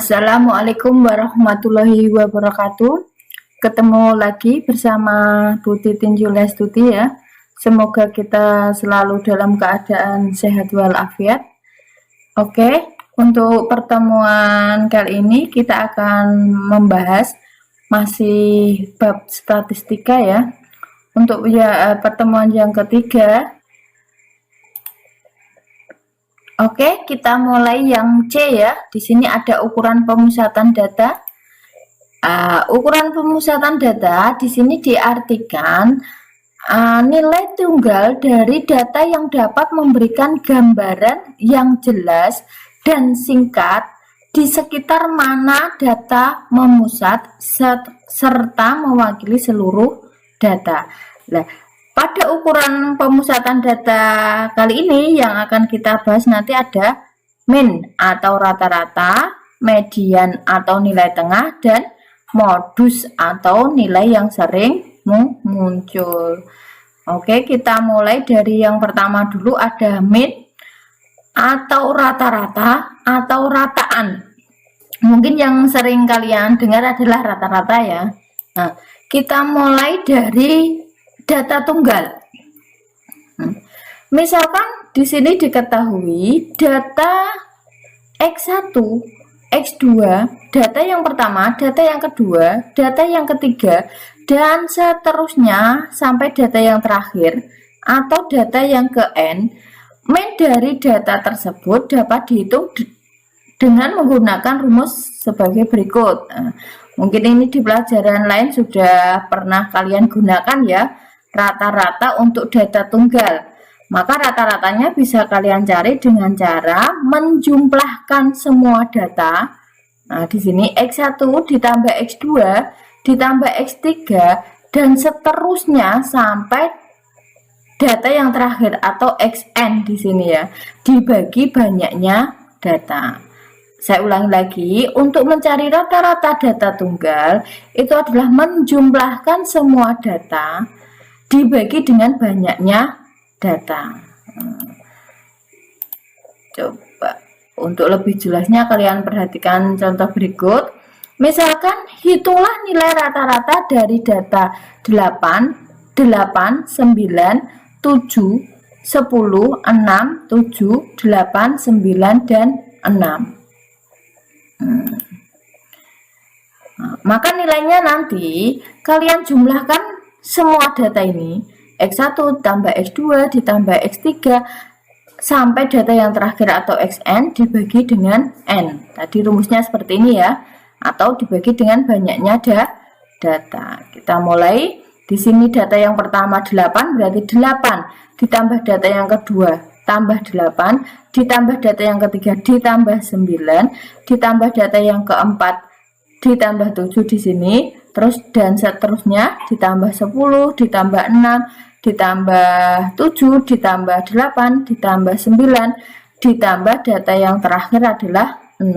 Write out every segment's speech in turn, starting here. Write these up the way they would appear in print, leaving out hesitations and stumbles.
Assalamualaikum warahmatullahi wabarakatuh. Ketemu lagi bersama Bu Titin Yuliastuti ya. Semoga kita selalu dalam keadaan sehat walafiat. Oke, untuk pertemuan kali ini kita akan membahas masih bab statistika ya. Untuk pertemuan yang ketiga. Oke, kita mulai yang C ya. Di sini ada ukuran pemusatan data. Ukuran pemusatan data di sini diartikan nilai tunggal dari data yang dapat memberikan gambaran yang jelas dan singkat di sekitar mana data memusat serta mewakili seluruh data. Nah, pada ukuran pemusatan data kali ini yang akan kita bahas nanti ada mean atau rata-rata, median atau nilai tengah, dan modus atau nilai yang sering muncul. Oke, kita mulai dari yang pertama dulu, ada mean atau rata-rata atau rataan. Mungkin yang sering kalian dengar adalah rata-rata ya. Nah, kita mulai dari data tunggal. Misalkan di sini diketahui data X1, X2, data yang pertama, data yang kedua, data yang ketiga, dan seterusnya sampai data yang terakhir atau data yang ke N. Mean dari data tersebut dapat dihitung dengan menggunakan rumus sebagai berikut. Mungkin ini di pelajaran lain sudah pernah kalian gunakan ya, rata-rata untuk data tunggal. Maka rata-ratanya bisa kalian cari dengan cara menjumlahkan semua data. Nah, di sini X1 ditambah X2 ditambah X3 dan seterusnya sampai data yang terakhir atau XN di sini ya, dibagi banyaknya data. Saya ulangi lagi, untuk mencari rata-rata data tunggal itu adalah menjumlahkan semua data dibagi dengan banyaknya data. Coba untuk lebih jelasnya kalian perhatikan contoh berikut. Misalkan hitunglah nilai rata-rata dari data 8, 8, 9, 7, 10, 6, 7, 8, 9, dan 6. Maka nilainya nanti kalian jumlahkan semua data ini, X1 tambah X2 ditambah X3 sampai data yang terakhir atau XN dibagi dengan N. Tadi rumusnya seperti ini ya, atau dibagi dengan banyaknya data. Kita mulai di sini, data yang pertama 8 berarti 8 ditambah data yang kedua tambah 8 ditambah data yang ketiga ditambah 9 ditambah data yang keempat ditambah 7 di sini, terus dan seterusnya ditambah 10 ditambah 6 ditambah 7 ditambah 8 ditambah 9 ditambah data yang terakhir adalah 6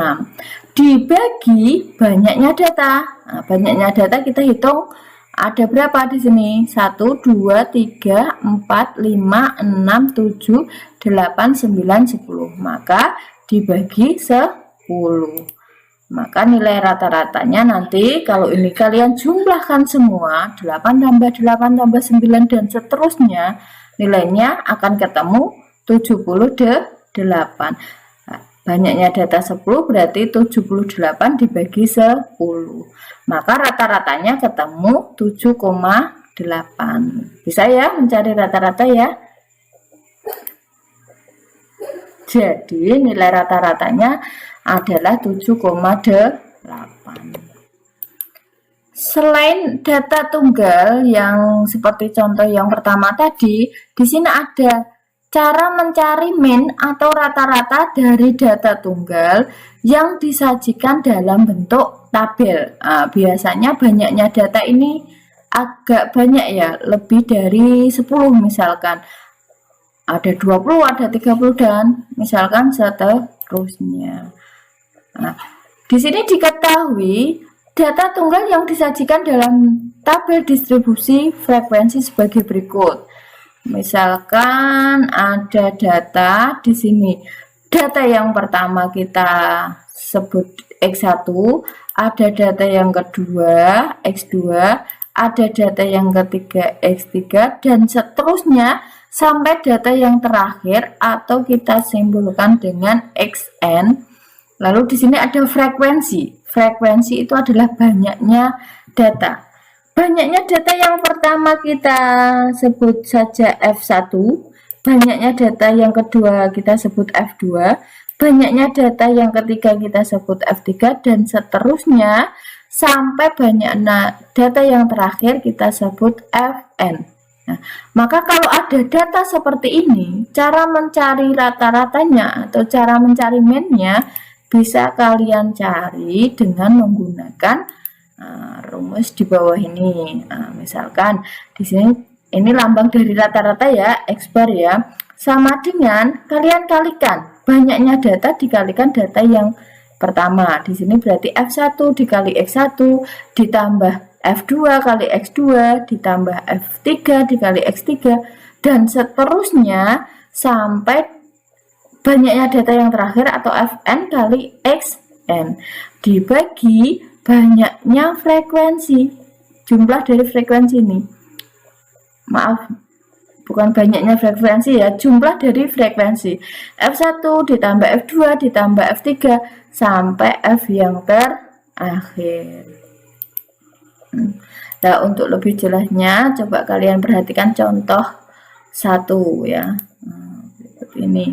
dibagi banyaknya data. Nah, banyaknya data kita hitung ada berapa di sini? 1, 2, 3, 4, 5, 6, 7, 8, 9, 10. Maka dibagi 10. Maka nilai rata-ratanya nanti kalau ini kalian jumlahkan semua, 8 tambah 8 tambah 9 dan seterusnya, nilainya akan ketemu 78. Banyaknya data 10 berarti 78 dibagi 10. Maka rata-ratanya ketemu 7,8. Bisa ya mencari rata-rata ya. Jadi nilai rata-ratanya adalah 7,8. Selain data tunggal yang seperti contoh yang pertama tadi, di sini ada cara mencari mean atau rata-rata dari data tunggal yang disajikan dalam bentuk tabel. Biasanya banyaknya data ini agak banyak ya, lebih dari 10 misalkan. Ada 20, ada 30 dan misalkan seterusnya. Nah, di sini diketahui data tunggal yang disajikan dalam tabel distribusi frekuensi sebagai berikut. Misalkan ada data di sini. Data yang pertama kita sebut X1, ada data yang kedua X2, ada data yang ketiga X3, dan seterusnya sampai data yang terakhir atau kita simbolkan dengan Xn. Lalu di sini ada frekuensi. Frekuensi itu adalah banyaknya data. Banyaknya data yang pertama kita sebut saja F1, banyaknya data yang kedua kita sebut F2, banyaknya data yang ketiga kita sebut F3, dan seterusnya sampai banyaknya data yang terakhir kita sebut Fn. Nah, maka kalau ada data seperti ini, cara mencari rata-ratanya atau cara mencari mean-nya bisa kalian cari dengan menggunakan rumus di bawah ini. Misalkan di sini ini lambang dari rata-rata ya, X bar ya, sama dengan kalian kalikan banyaknya data dikalikan data yang pertama. Di sini berarti F1 dikali X1 ditambah F2 kali X2 ditambah F3 dikali X3, dan seterusnya sampai banyaknya data yang terakhir atau Fn kali Xn dibagi banyaknya frekuensi, jumlah dari frekuensi ini. Maaf, bukan banyaknya frekuensi ya, jumlah dari frekuensi. F1 ditambah F2 ditambah F3 sampai F yang terakhir. Nah, untuk lebih jelasnya coba kalian perhatikan contoh 1 ya. Ini.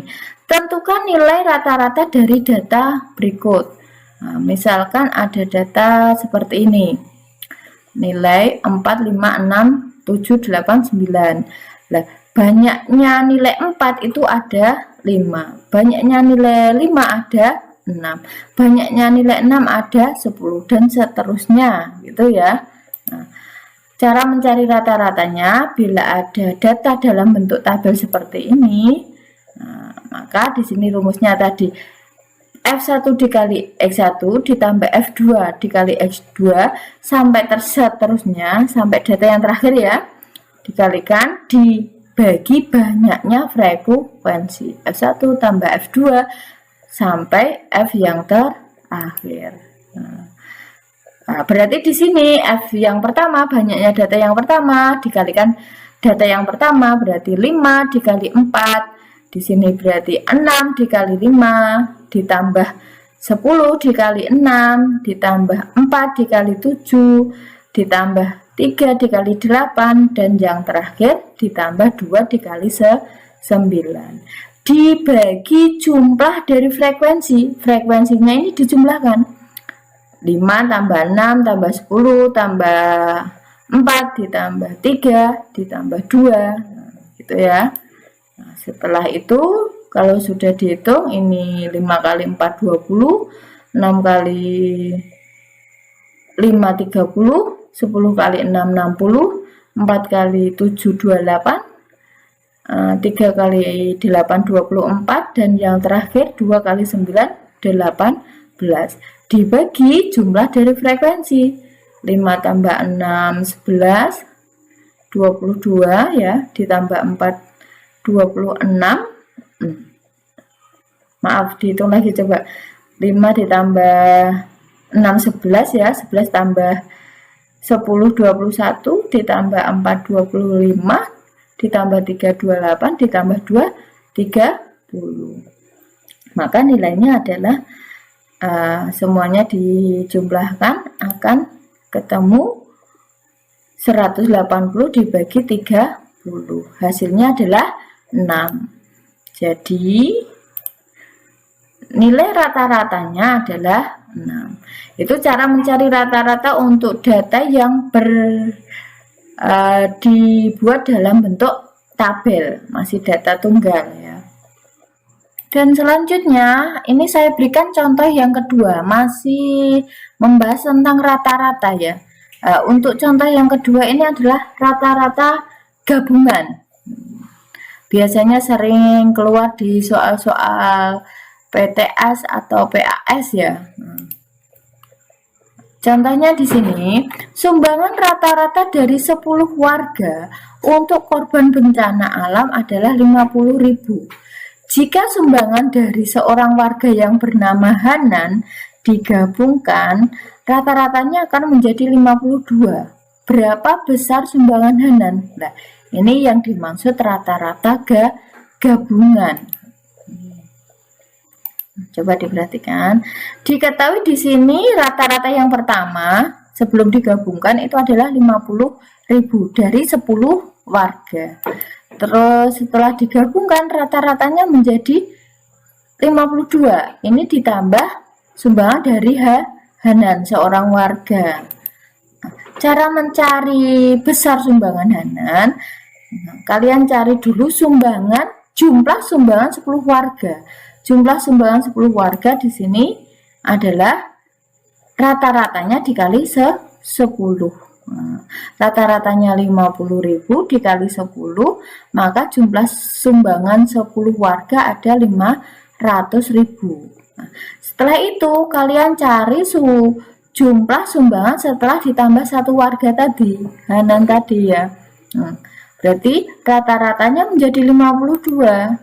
Tentukan nilai rata-rata dari data berikut. Nah, misalkan ada data seperti ini, nilai 4, 5, 6, 7, 8, 9. Nah, banyaknya nilai 4 itu ada 5, banyaknya nilai 5 ada 6, banyaknya nilai 6 ada 10, dan seterusnya gitu ya. Nah, cara mencari rata-ratanya bila ada data dalam bentuk tabel seperti ini, nah, maka di sini rumusnya tadi F1 dikali X1 ditambah F2 dikali X2 sampai seterusnya sampai data yang terakhir ya, dikalikan dibagi banyaknya frekuensi F1 tambah F2 sampai F yang terakhir. Nah, berarti di sini F yang pertama, banyaknya data yang pertama dikalikan data yang pertama berarti 5 dikali 4. Di sini berarti 6 dikali 5 ditambah 10 dikali 6 ditambah 4 dikali 7 ditambah 3 dikali 8, dan yang terakhir ditambah 2 dikali 9 dibagi jumlah dari frekuensi. Frekuensinya ini dijumlahkan 5 tambah 6 tambah 10 tambah 4 ditambah 3 ditambah 2 gitu ya. Nah, setelah itu kalau sudah dihitung ini 5 kali 4 20, 6 kali 5 30, 10 kali 6 60, 4 kali 7 28, 3 kali 8 24, dan yang terakhir 2 kali 9 18 dibagi jumlah dari frekuensi 5 tambah 6 11 22 ya, ditambah 4 26. Maaf, dihitung lagi coba. 5 ditambah 6 11 ya, 11 tambah 10 21 ditambah 4 25 ditambah 3 28 ditambah 2 30. Maka nilainya adalah semuanya dijumlahkan akan ketemu 180 dibagi 30. Hasilnya adalah 6. Jadi nilai rata-ratanya adalah 6. Itu cara mencari rata-rata untuk data yang dibuat dalam bentuk tabel, masih data tunggal ya. Dan selanjutnya ini saya berikan contoh yang kedua, masih membahas tentang rata-rata ya. Untuk contoh yang kedua ini adalah rata-rata gabungan. Biasanya sering keluar di soal-soal PTS atau PAS ya. Contohnya di sini, sumbangan rata-rata dari 10 warga untuk korban bencana alam adalah 50.000. Jika sumbangan dari seorang warga yang bernama Hanan digabungkan, rata-ratanya akan menjadi 52. Berapa besar sumbangan Hanan? Nah, ini yang dimaksud rata-rata gabungan. Coba diperhatikan. Diketahui di sini rata-rata yang pertama sebelum digabungkan itu adalah 50.000 dari 10 warga. Terus setelah digabungkan rata-ratanya menjadi 52. Ini ditambah sumbangan dari Hanan seorang warga. Cara mencari besar sumbangan Hanan, kalian cari dulu jumlah sumbangan 10 warga. Jumlah sumbangan 10 warga di sini adalah rata-ratanya dikali 10. Rata-ratanya 50.000 dikali 10, maka jumlah sumbangan 10 warga ada 500.000. Setelah itu kalian cari jumlah sumbangan setelah ditambah 1 warga tadi, Hanan tadi ya. Berarti rata-ratanya menjadi 52.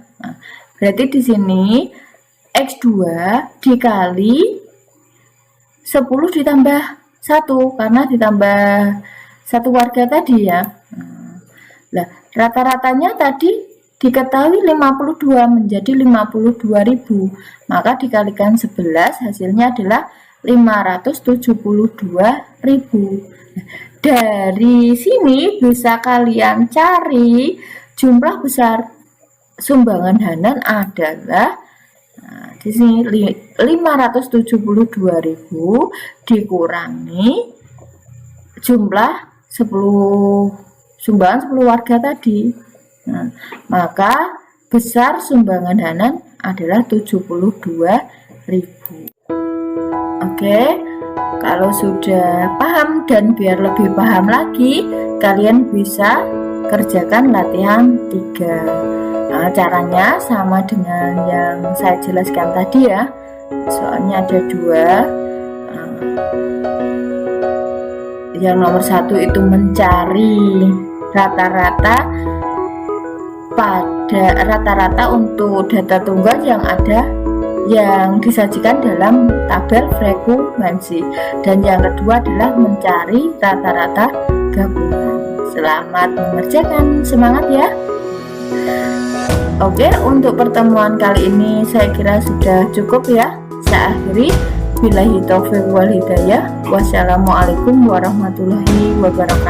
Berarti di sini X2 dikali 10 ditambah 1 karena ditambah 1 warga tadi ya. Nah, rata-ratanya tadi diketahui 52 menjadi 52.000. Maka dikalikan 11 hasilnya adalah 572.000. Dari sini bisa kalian cari jumlah besar sumbangan Hanan adalah di sini 572.000 dikurangi jumlah 10 sumbangan 10 warga tadi. Maka besar sumbangan Hanan adalah 72.000. Oke, kalau sudah paham dan biar lebih paham lagi, kalian bisa kerjakan latihan 3. Caranya sama dengan yang saya jelaskan tadi ya. Soalnya ada 2. Yang nomor 1 itu mencari rata-rata untuk data tunggal yang disajikan dalam tabel frekuensi, dan yang kedua adalah mencari rata-rata gabungan. Selamat mengerjakan, semangat ya. Oke, untuk pertemuan kali ini saya kira sudah cukup ya. Saya akhiri. Billahi taufiq wal hidayah. Wassalamualaikum warahmatullahi wabarakatuh.